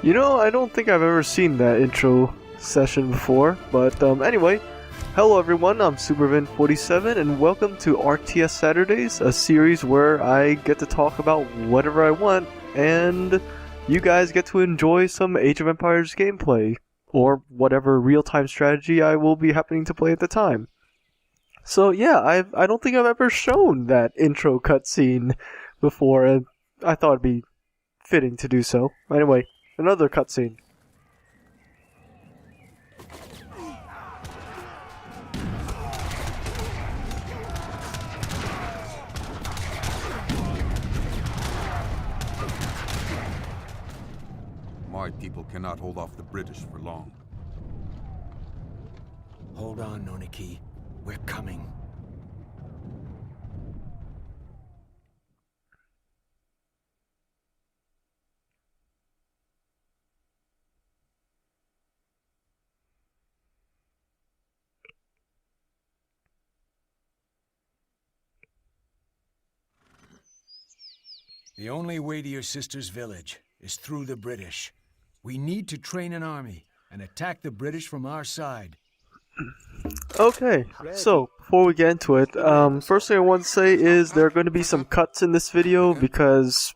You know, I don't think I've ever seen that intro session before, but anyway, hello everyone, I'm Supervin47 and welcome to RTS Saturdays, a series where I get to talk about whatever I want and you guys get to enjoy some Age of Empires gameplay, or whatever real-time strategy I will be happening to play at the time. So yeah, I don't think I've ever shown that intro cutscene before, and I thought it'd be fitting to do so. Anyway, another cutscene. My people cannot hold off the British for long. Hold on, Noniki. We're coming. The only way to your sister's village is through the British. We need to train an army and attack the British from our side. Okay, so before we get into it, first thing I want to say is there are going to be some cuts in this video because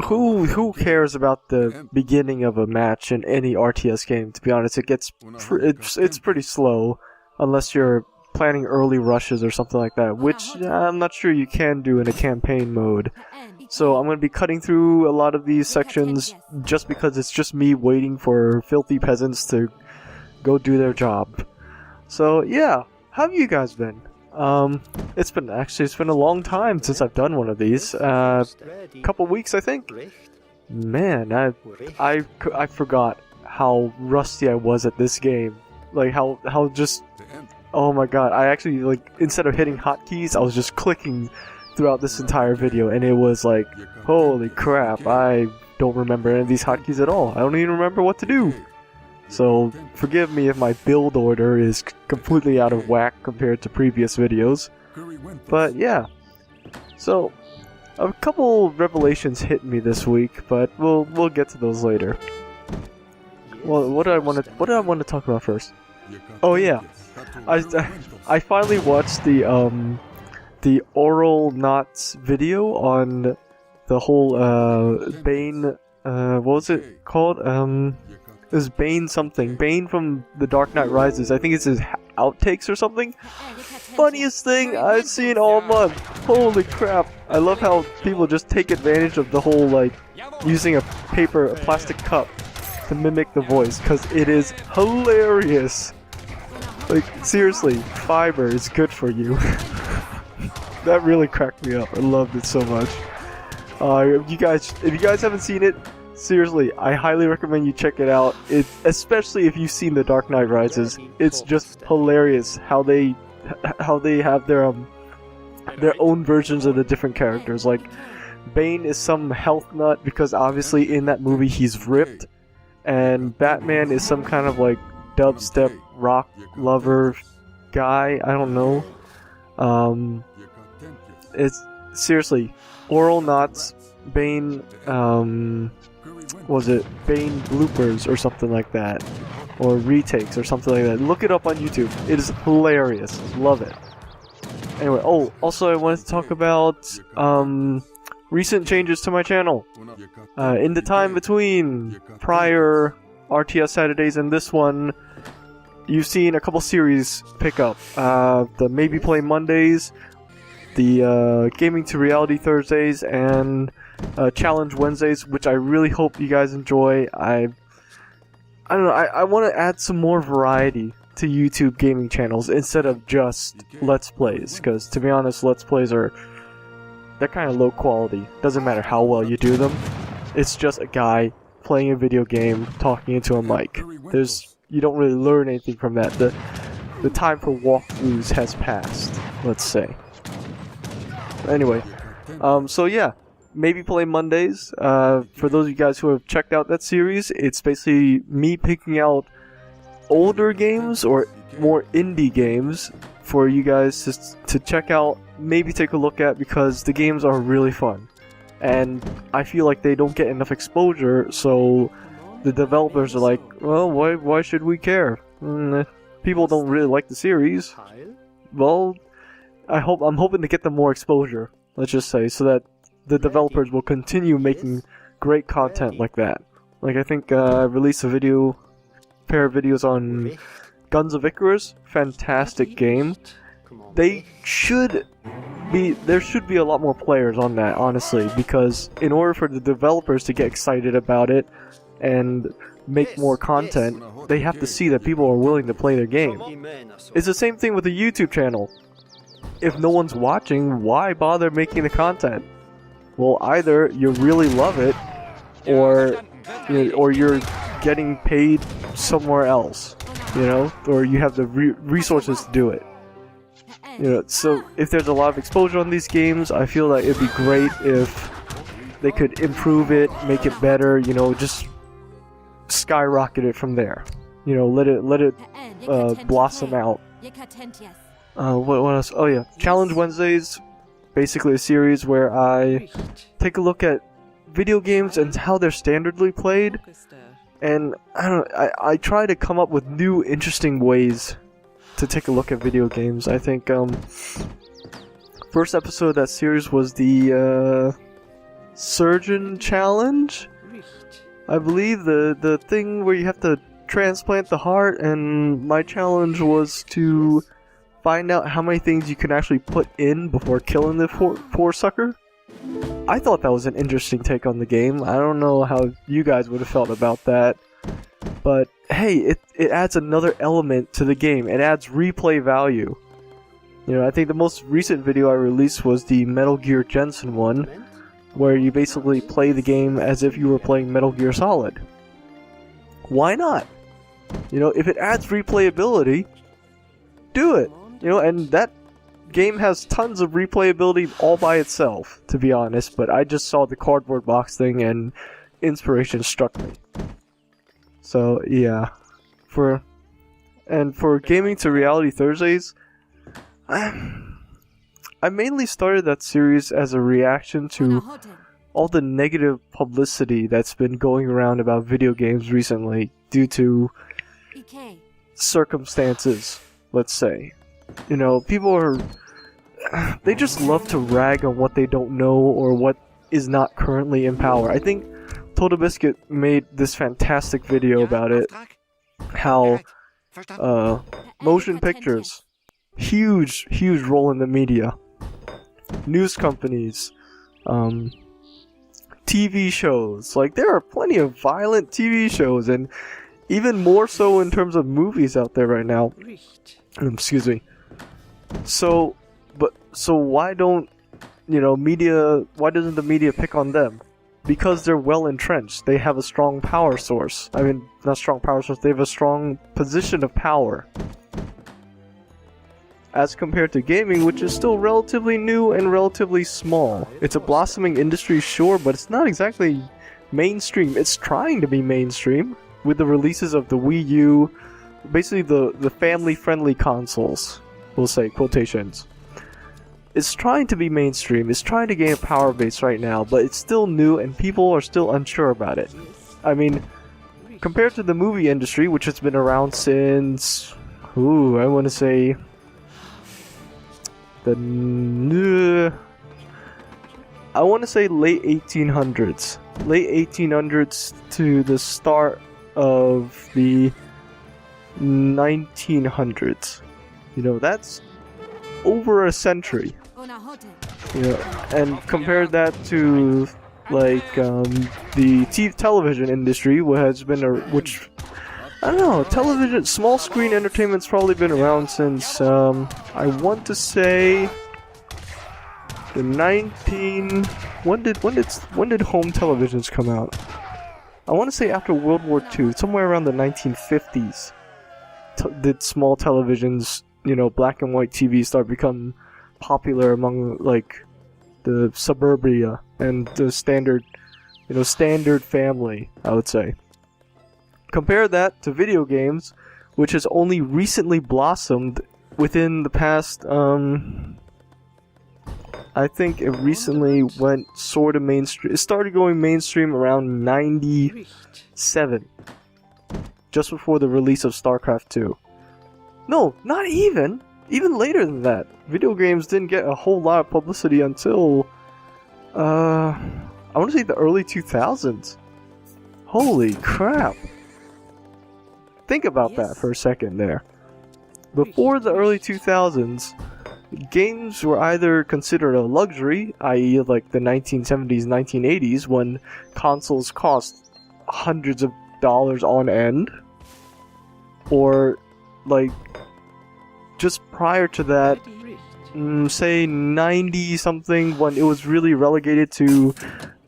who cares about the beginning of a match in any RTS game? To be honest, it's pretty slow unless you're planning early rushes or something like that, which I'm not sure you can do in a campaign mode. So I'm going to be cutting through a lot of these sections just because it's just me waiting for filthy peasants to go do their job. So yeah, how have you guys been? It's been a long time since I've done one of these. Couple weeks, I think. Man, I forgot how rusty I was at this game. Like how just, oh my god, I actually, like, instead of hitting hotkeys, I was just clicking throughout this entire video, and it was like, holy crap, I don't remember any of these hotkeys at all. I don't even remember what to do. So forgive me if my build order is completely out of whack compared to previous videos. But yeah, so a couple revelations hit me this week, but we'll get to those later. Well, what did I want to talk about first? Oh yeah, I finally watched the Oral Knots video on the whole Bane, what was it called? It was Bane something. Bane from The Dark Knight Rises. I think it's his outtakes or something. Funniest thing I've seen all month. Holy crap. I love how people just take advantage of the whole, like, using a plastic cup to mimic the voice, because it is hilarious. Like, seriously, fiber is good for you. That really cracked me up. I loved it so much. If you guys haven't seen it, seriously, I highly recommend you check it out. Especially if you've seen The Dark Knight Rises. It's just hilarious how they have their own versions of the different characters. Like, Bane is some health nut because obviously in that movie he's ripped, and Batman is some kind of like dubstep rock lover guy. I don't know. It's seriously Oral Knots, Bane. Was it Bane bloopers or something like that, or retakes or something like that? Look it up on YouTube. It is hilarious. Love it. Anyway, oh, also I wanted to talk about recent changes to my channel. In the time between prior RTS Saturdays and this one, you've seen a couple series pick up. The Maybe Play Mondays, the Gaming to Reality Thursdays, and Challenge Wednesdays, which I really hope you guys enjoy. I don't know, I want to add some more variety to YouTube gaming channels instead of just Let's Plays, because to be honest, Let's Plays they're kind of low quality. Doesn't matter how well you do them. It's just a guy playing a video game, talking into a mic. You don't really learn anything from that. The time for walkthroughs has passed, let's say. Anyway, so yeah, Maybe Play Mondays. For those of you guys who have checked out that series, it's basically me picking out older games or more indie games for you guys to check out, maybe take a look at, because the games are really fun. And I feel like they don't get enough exposure, so the developers are like, well, why should we care? People don't really like the series. Well, I'm hoping to get them more exposure, let's just say, so that the developers will continue making great content like that. Like, I think I released a pair of videos on Guns of Icarus, fantastic game. There should be a lot more players on that, honestly, because in order for the developers to get excited about it and make more content, they have to see that people are willing to play their game. It's the same thing with a YouTube channel. If no one's watching, why bother making the content? Well, either you really love it, or you're getting paid somewhere else, or you have the resources to do it. So if there's a lot of exposure on these games, I feel that it'd be great if they could improve it, make it better, just skyrocket it from there. Let it blossom out. What else? Oh yeah, Challenge Wednesdays, basically a series where I take a look at video games and how they're standardly played, and I try to come up with new, interesting ways to take a look at video games. I think first episode of that series was the Surgeon Challenge. I believe the thing where you have to transplant the heart, and my challenge was to find out how many things you can actually put in before killing the poor sucker. I thought that was an interesting take on the game. I don't know how you guys would have felt about that, but hey, it adds another element to the game. It adds replay value. I think the most recent video I released was the Metal Gear Jensen one, where you basically play the game as if you were playing Metal Gear Solid. Why not? If it adds replayability, do it. And that game has tons of replayability all by itself, to be honest, but I just saw the cardboard box thing and inspiration struck me. So, yeah. For Gaming to Reality Thursdays, I mainly started that series as a reaction to all the negative publicity that's been going around about video games recently due to circumstances, let's say. People they just love to rag on what they don't know or what is not currently in power. I think Total Biscuit made this fantastic video about it, how motion pictures, huge role in the media, news companies, TV shows. Like, there are plenty of violent TV shows, and even more so in terms of movies out there right now. Excuse me. So why doesn't the media pick on them? Because they're well entrenched. They have a strong power source. I mean, not strong power source, they have a strong position of power. As compared to gaming, which is still relatively new and relatively small. It's a blossoming industry, sure, but it's not exactly mainstream. It's trying to be mainstream with the releases of the Wii U, basically the family-friendly consoles, we'll say, quotations. It's trying to be mainstream, it's trying to gain a power base right now, but it's still new and people are still unsure about it. I mean, compared to the movie industry, which has been around since, I want to say, late 1800s. Late 1800s to the start of the 1900s. That's over a century. And compare that to like the television industry, which has been I don't know, television, small screen entertainment's probably been around since I want to say the when did home televisions come out? I want to say after World War II, somewhere around the 1950s. Did small televisions, black and white TVs start become popular among like the suburbia and the standard family, I would say. Compare that to video games, which has only recently blossomed within the past I think it recently went sort of mainstream. It started going mainstream around 97, just before the release of StarCraft 2. No, not even. Even later than that. Video games didn't get a whole lot of publicity until, I want to say the early 2000s. Holy crap. Think about that for a second there. Before the early 2000s, games were either considered a luxury, i.e. like the 1970s, 1980s, when consoles cost hundreds of dollars on end, or like just prior to that, say 90 something, when it was really relegated to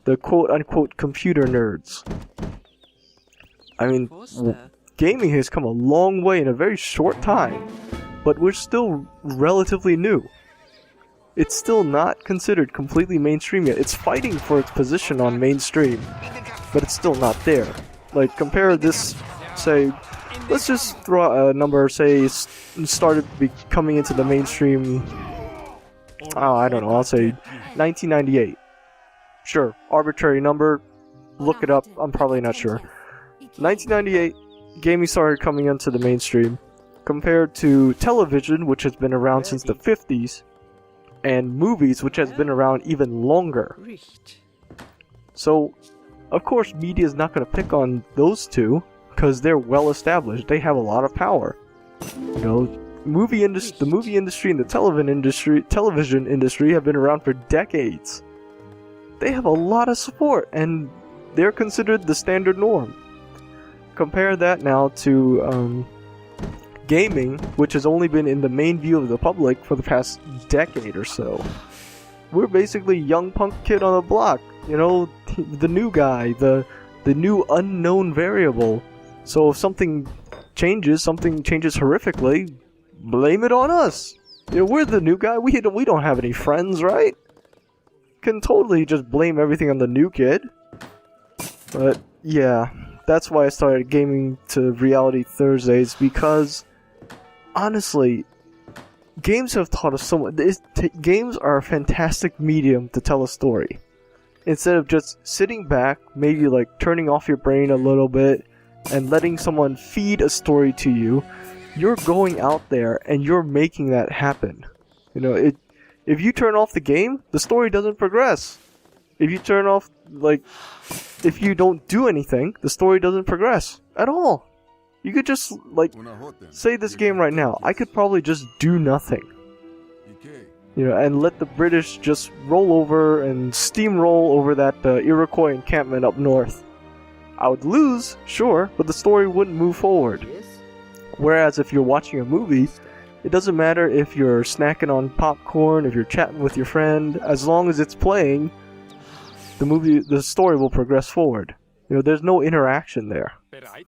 the quote-unquote computer nerds. I mean, gaming has come a long way in a very short time, but we're still relatively new. It's still not considered completely mainstream yet. It's fighting for its position on mainstream, but it's still not there. Like, compare this, say, let's just throw out a number, say, started coming into the mainstream, oh, I don't know, I'll say 1998. Sure, arbitrary number, look it up, I'm probably not sure. 1998, gaming started coming into the mainstream, compared to television, which has been around since the 50s, and movies, which has been around even longer. So, of course, media is not going to pick on those two, because they're well established. They have a lot of power. You know, the movie industry and the television industry have been around for decades. They have a lot of support, and they're considered the standard norm. Compare that now to gaming, which has only been in the main view of the public for the past decade or so. We're basically young punk kid on the block, you know, the new guy, the new unknown variable. So if something changes horrifically, blame it on us. You know, we're the new guy. We don't have any friends, right? Can totally just blame everything on the new kid. But yeah, that's why I started gaming to Reality Thursdays, because honestly, games have taught us so much. Games are a fantastic medium to tell a story. Instead of just sitting back, maybe like turning off your brain a little bit and letting someone feed a story to you, you're going out there and you're making that happen. You know, if you turn off the game, the story doesn't progress. If you turn off, like, if you don't do anything, the story doesn't progress at all. You could just, like, say this game right now, I could probably just do nothing. You know, and let the British just roll over and steamroll over that Iroquois encampment up north. I would lose, sure, but the story wouldn't move forward. Whereas if you're watching a movie, it doesn't matter if you're snacking on popcorn, if you're chatting with your friend, as long as it's playing, the story will progress forward. You know, there's no interaction there.